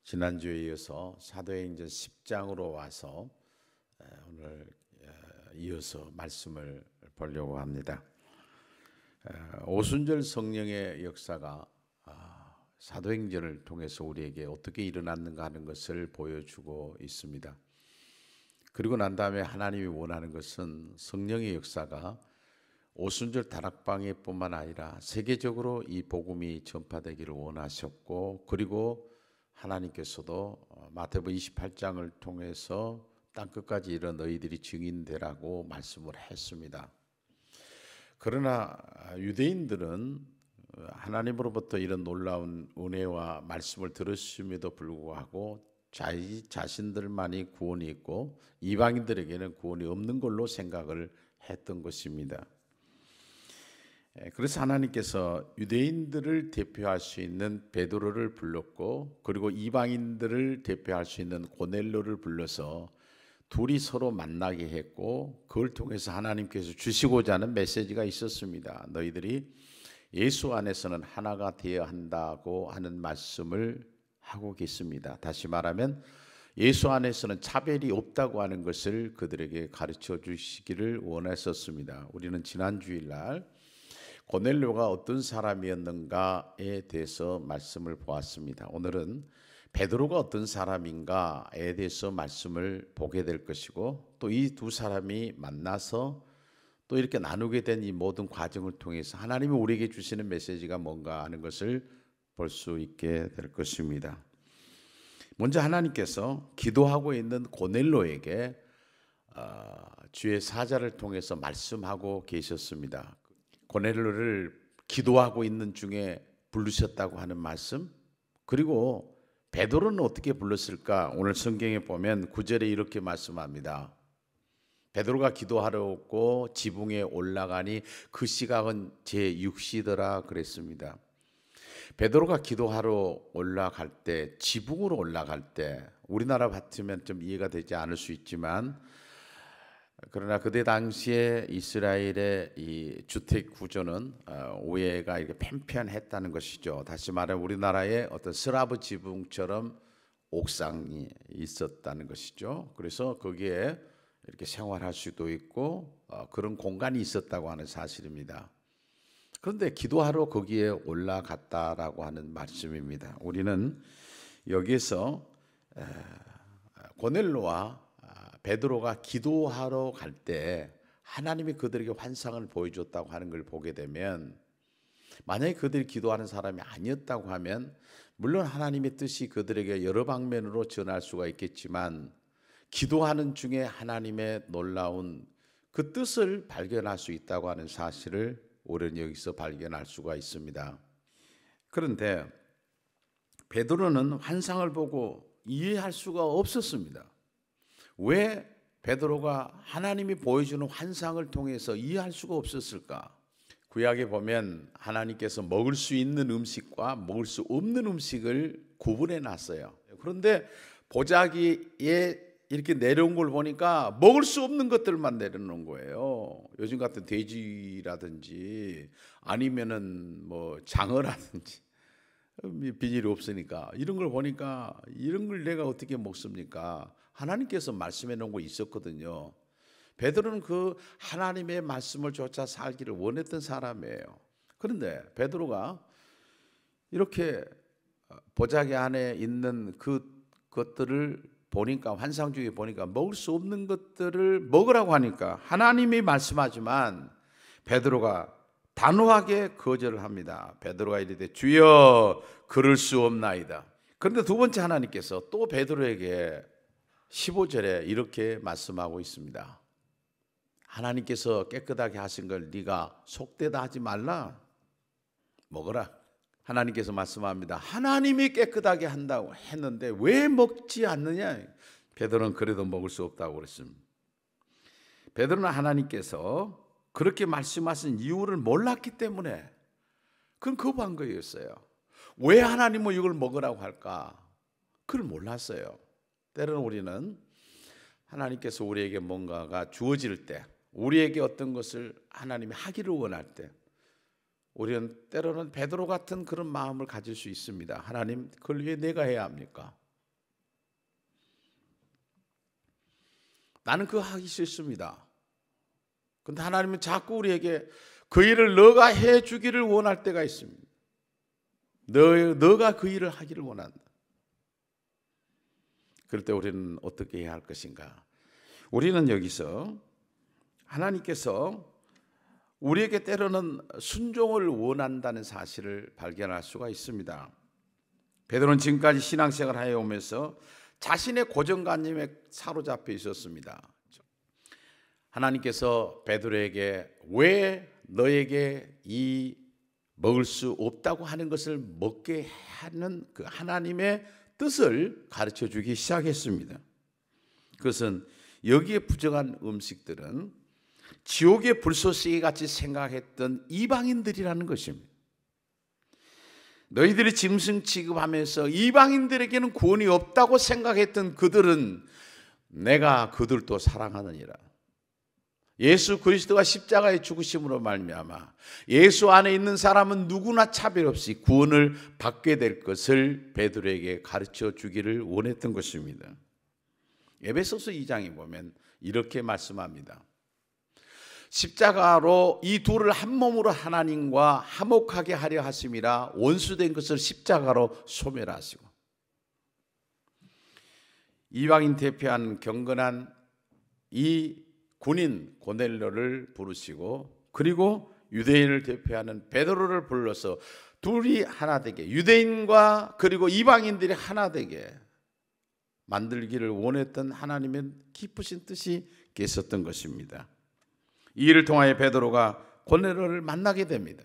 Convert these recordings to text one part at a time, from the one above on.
지난주에 이어서 사도행전 10장으로 와서 오늘 이어서 말씀을 보려고 합니다. 오순절 성령의 역사가 사도행전을 통해서 우리에게 어떻게 일어났는가 하는 것을 보여주고 있습니다. 그리고 난 다음에 하나님이 원하는 것은 성령의 역사가 오순절 다락방에 뿐만 아니라 세계적으로 이 복음이 전파되기를 원하셨고, 그리고 하나님께서도 마태복음 28장을 통해서 땅끝까지 이르러 너희들이 증인되라고 말씀을 했습니다. 그러나 유대인들은 하나님으로부터 이런 놀라운 은혜와 말씀을 들었음에도 불구하고 자신들만이 구원이 있고 이방인들에게는 구원이 없는 걸로 생각을 했던 것입니다. 그래서 하나님께서 유대인들을 대표할 수 있는 베드로를 불렀고, 그리고 이방인들을 대표할 수 있는 고넬료를 불러서 둘이 서로 만나게 했고, 그걸 통해서 하나님께서 주시고자 하는 메시지가 있었습니다. 너희들이 예수 안에서는 하나가 되어야 한다고 하는 말씀을 하고 계십니다. 다시 말하면 예수 안에서는 차별이 없다고 하는 것을 그들에게 가르쳐 주시기를 원했었습니다. 우리는 지난 주일날 고넬료가 어떤 사람이었는가에 대해서 말씀을 보았습니다. 오늘은 베드로가 어떤 사람인가에 대해서 말씀을 보게 될 것이고, 또 이 두 사람이 만나서 또 이렇게 나누게 된 이 모든 과정을 통해서 하나님이 우리에게 주시는 메시지가 뭔가 하는 것을 볼 수 있게 될 것입니다. 먼저 하나님께서 기도하고 있는 고넬료에게 주의 사자를 통해서 말씀하고 계셨습니다. 고넬료를 기도하고 있는 중에 부르셨다고 하는 말씀, 그리고 베드로는 어떻게 불렀을까? 오늘 성경에 보면 9절에 이렇게 말씀합니다. 베드로가 기도하러 오고 지붕에 올라가니 그 시각은 제6시더라 그랬습니다. 베드로가 기도하러 올라갈 때, 지붕으로 올라갈 때, 우리나라 같으면 좀 이해가 되지 않을 수 있지만, 그러나 그때 당시에 이스라엘의 이 주택 구조는 우회가 이렇게 팽팽했다는 것이죠. 다시 말하면 우리나라의 어떤 슬라브 지붕처럼 옥상이 있었다는 것이죠. 그래서 거기에 이렇게 생활할 수도 있고 그런 공간이 있었다고 하는 사실입니다. 그런데 기도하러 거기에 올라갔다라고 하는 말씀입니다. 우리는 여기에서 고넬료와 베드로가 기도하러 갈 때 하나님이 그들에게 환상을 보여줬다고 하는 걸 보게 되면, 만약에 그들이 기도하는 사람이 아니었다고 하면 물론 하나님의 뜻이 그들에게 여러 방면으로 전할 수가 있겠지만, 기도하는 중에 하나님의 놀라운 그 뜻을 발견할 수 있다고 하는 사실을 우리는 여기서 발견할 수가 있습니다. 그런데 베드로는 환상을 보고 이해할 수가 없었습니다. 왜 베드로가 하나님이 보여주는 환상을 통해서 이해할 수가 없었을까? 구약에 보면 하나님께서 먹을 수 있는 음식과 먹을 수 없는 음식을 구분해 놨어요. 그런데 보자기에 이렇게 내려온 걸 보니까 먹을 수 없는 것들만 내려놓은 거예요. 요즘 같은 돼지라든지 아니면은 뭐 장어라든지 비닐이 없으니까 이런 걸 보니까 이런 걸 내가 어떻게 먹습니까? 하나님께서 말씀해 놓은 거 있었거든요. 베드로는 그 하나님의 말씀을 쫓아 살기를 원했던 사람이에요. 그런데 베드로가 이렇게 보자기 안에 있는 그 것들을 보니까, 환상 중에 보니까 먹을 수 없는 것들을 먹으라고 하니까 하나님이 말씀하지만 베드로가 단호하게 거절을 합니다. 베드로가 이르되 주여 그럴 수 없나이다. 그런데 두 번째 하나님께서 또 베드로에게 15절에 이렇게 말씀하고 있습니다. 하나님께서 깨끗하게 하신 걸 네가 속되다 하지 말라. 먹어라. 하나님께서 말씀합니다. 하나님이 깨끗하게 한다고 했는데 왜 먹지 않느냐? 베드로는 그래도 먹을 수 없다고 그랬습니다. 베드로는 하나님께서 그렇게 말씀하신 이유를 몰랐기 때문에 그건 거부한 거였어요. 왜 하나님은 이걸 먹으라고 할까? 그걸 몰랐어요. 때로는 우리는 하나님께서 우리에게 뭔가가 주어질 때, 우리에게 어떤 것을 하나님이 하기를 원할 때, 우리는 때로는 베드로 같은 그런 마음을 가질 수 있습니다. 하나님, 그걸 왜 내가 해야 합니까? 나는 그거 하기 싫습니다. 근데 하나님은 자꾸 우리에게 그 일을 너가 해주기를 원할 때가 있습니다. 너가 그 일을 하기를 원한다. 그럴 때 우리는 어떻게 해야 할 것인가? 우리는 여기서 하나님께서 우리에게 때로는 순종을 원한다는 사실을 발견할 수가 있습니다. 베드로는 지금까지 신앙생활을 해오면서 자신의 고정관념에 사로잡혀 있었습니다. 하나님께서 베드로에게 왜 너에게 이 먹을 수 없다고 하는 것을 먹게 하는 그 하나님의 뜻을 가르쳐 주기 시작했습니다. 그것은 여기에 부정한 음식들은 지옥의 불쏘시개 같이 생각했던 이방인들이라는 것입니다. 너희들이 짐승 취급하면서 이방인들에게는 구원이 없다고 생각했던 그들은 내가 그들도 사랑하느니라. 예수 그리스도가 십자가의 죽으심으로 말미암아 예수 안에 있는 사람은 누구나 차별 없이 구원을 받게 될 것을 베드로에게 가르쳐 주기를 원했던 것입니다. 에베소서 2장에 보면 이렇게 말씀합니다. 십자가로 이 둘을 한 몸으로 하나님과 화목하게 하려 하심이라 원수된 것을 십자가로 소멸하시고. 이방인 대표한 경건한 이 군인 고넬료를 부르시고 그리고 유대인을 대표하는 베드로를 불러서 둘이 하나 되게, 유대인과 그리고 이방인들이 하나 되게 만들기를 원했던 하나님의 깊으신 뜻이 계셨던 것입니다. 이 일을 통하여 베드로가 고넬료를 만나게 됩니다.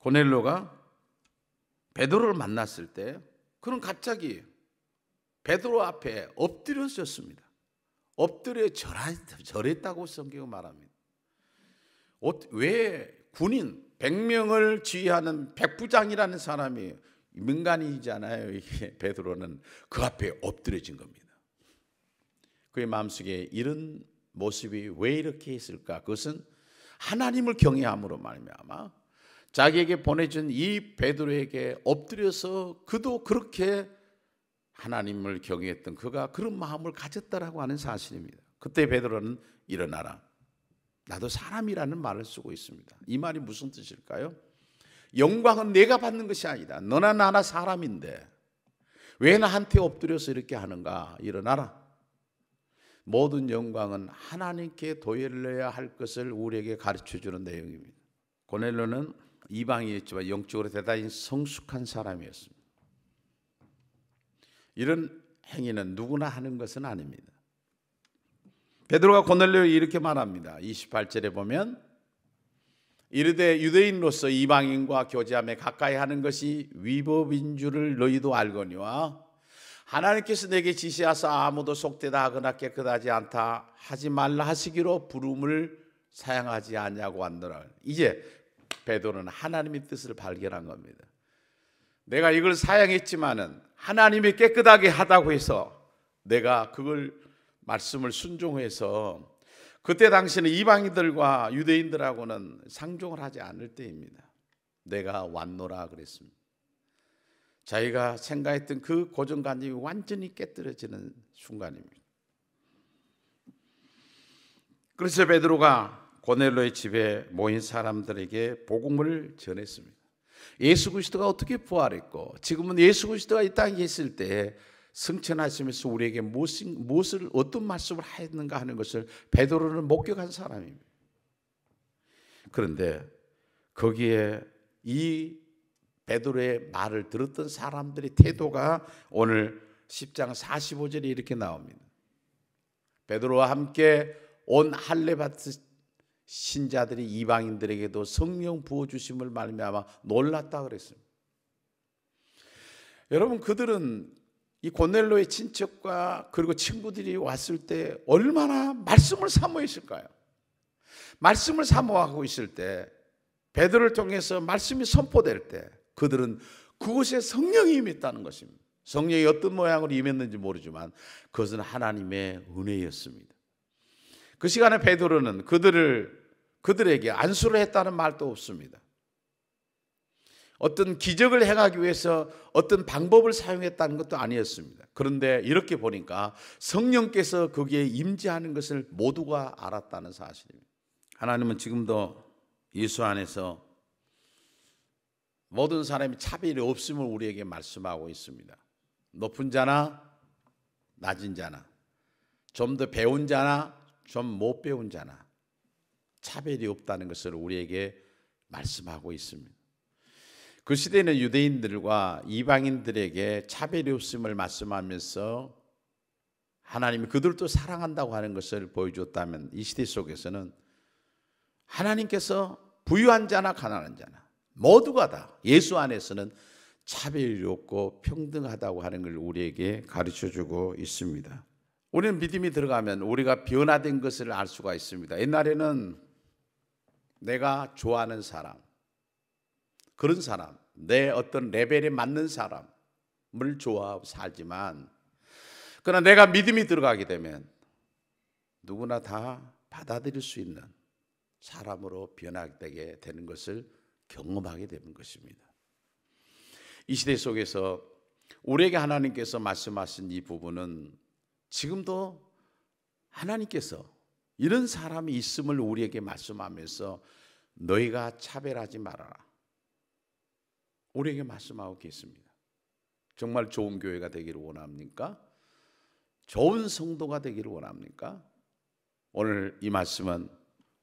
고넬료가 베드로를 만났을 때 그는 갑자기 베드로 앞에 엎드려졌습니다. 엎드려 절했다고 성경은 말합니다. 왜 군인 100명을 지휘하는 백부장이라는 사람이 민간인이잖아요. 이게 베드로는 그 앞에 엎드려진 겁니다. 그의 마음속에 이런 모습이 왜 이렇게 했을까? 그것은 하나님을 경외함으로 말미암아 자기에게 보내준 이 베드로에게 엎드려서 그도 그렇게 하나님을 경외했던 그가 그런 마음을 가졌다라고 하는 사실입니다. 그때 베드로는 일어나라. 나도 사람이라는 말을 쓰고 있습니다. 이 말이 무슨 뜻일까요? 영광은 내가 받는 것이 아니다. 너나 나나 사람인데 왜 나한테 엎드려서 이렇게 하는가? 일어나라. 모든 영광은 하나님께 돌려야 할 것을 우리에게 가르쳐주는 내용입니다. 고넬료는 이방인이었지만 영적으로 대단히 성숙한 사람이었습니다. 이런 행위는 누구나 하는 것은 아닙니다. 베드로가 고넬료에게 이렇게 말합니다. 28절에 보면 이르되 유대인으로서 이방인과 교제하며 가까이 하는 것이 위법인 줄을 너희도 알거니와 하나님께서 내게 지시하사 아무도 속되다 하거나 깨끗하지 않다 하지 말라 하시기로 부름을 사양하지 않냐고 한더라. 이제 베드로는 하나님의 뜻을 발견한 겁니다. 내가 이걸 사양했지만은 하나님이 깨끗하게 하다고 해서 내가 그걸 말씀을 순종해서 그때 당시는 이방인들과 유대인들하고는 상종을 하지 않을 때입니다. 내가 왔노라 그랬습니다. 자기가 생각했던 그 고정관념이 완전히 깨뜨려지는 순간입니다. 그래서 베드로가 고넬료의 집에 모인 사람들에게 복음을 전했습니다. 예수 그리스도가 어떻게 부활했고 지금은 예수 그리스도가 이 땅에 있을 때 승천하시면서 우리에게 무엇을 어떤 말씀을 했는가 하는 것을 베드로는 목격한 사람입니다. 그런데 거기에 이 베드로의 말을 들었던 사람들의 태도가 오늘 10장 45절에 이렇게 나옵니다. 베드로와 함께 온 할례받은 신자들이 이방인들에게도 성령 부어주심을 말미암아 놀랐다 그랬습니다. 여러분, 그들은 이 고넬료의 친척과 그리고 친구들이 왔을 때 얼마나 말씀을 사모했을까요? 말씀을 사모하고 있을 때 베드로를 통해서 말씀이 선포될 때 그들은 그곳에 성령이 임했다는 것입니다. 성령이 어떤 모양으로 임했는지 모르지만 그것은 하나님의 은혜였습니다. 그 시간에 베드로는 그들에게 안수를 했다는 말도 없습니다. 어떤 기적을 행하기 위해서 어떤 방법을 사용했다는 것도 아니었습니다. 그런데 이렇게 보니까 성령께서 거기에 임재하는 것을 모두가 알았다는 사실입니다. 하나님은 지금도 예수 안에서 모든 사람이 차별이 없음을 우리에게 말씀하고 있습니다. 높은 자나 낮은 자나, 좀 더 배운 자나 좀 못 배운 자나 차별이 없다는 것을 우리에게 말씀하고 있습니다. 그 시대는 유대인들과 이방인들에게 차별이 없음을 말씀하면서 하나님이 그들도 사랑한다고 하는 것을 보여줬다면, 이 시대 속에서는 하나님께서 부유한 자나 가난한 자나 모두가 다 예수 안에서는 차별이 없고 평등하다고 하는 걸 우리에게 가르쳐주고 있습니다. 우리는 믿음이 들어가면 우리가 변화된 것을 알 수가 있습니다. 옛날에는 내가 좋아하는 사람, 그런 사람, 내 어떤 레벨에 맞는 사람을 좋아하고 살지만, 그러나 내가 믿음이 들어가게 되면 누구나 다 받아들일 수 있는 사람으로 변화되게 되는 것을 경험하게 되는 것입니다. 이 시대 속에서 우리에게 하나님께서 말씀하신 이 부분은 지금도 하나님께서 이런 사람이 있음을 우리에게 말씀하면서 너희가 차별하지 말아라, 우리에게 말씀하고 계십니다. 정말 좋은 교회가 되기를 원합니까? 좋은 성도가 되기를 원합니까? 오늘 이 말씀은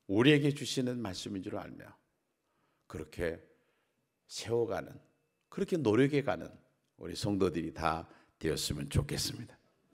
우리에게 주시는 말씀인 줄 알며 그렇게 세워가는, 그렇게 노력해가는 우리 성도들이 다 되었으면 좋겠습니다.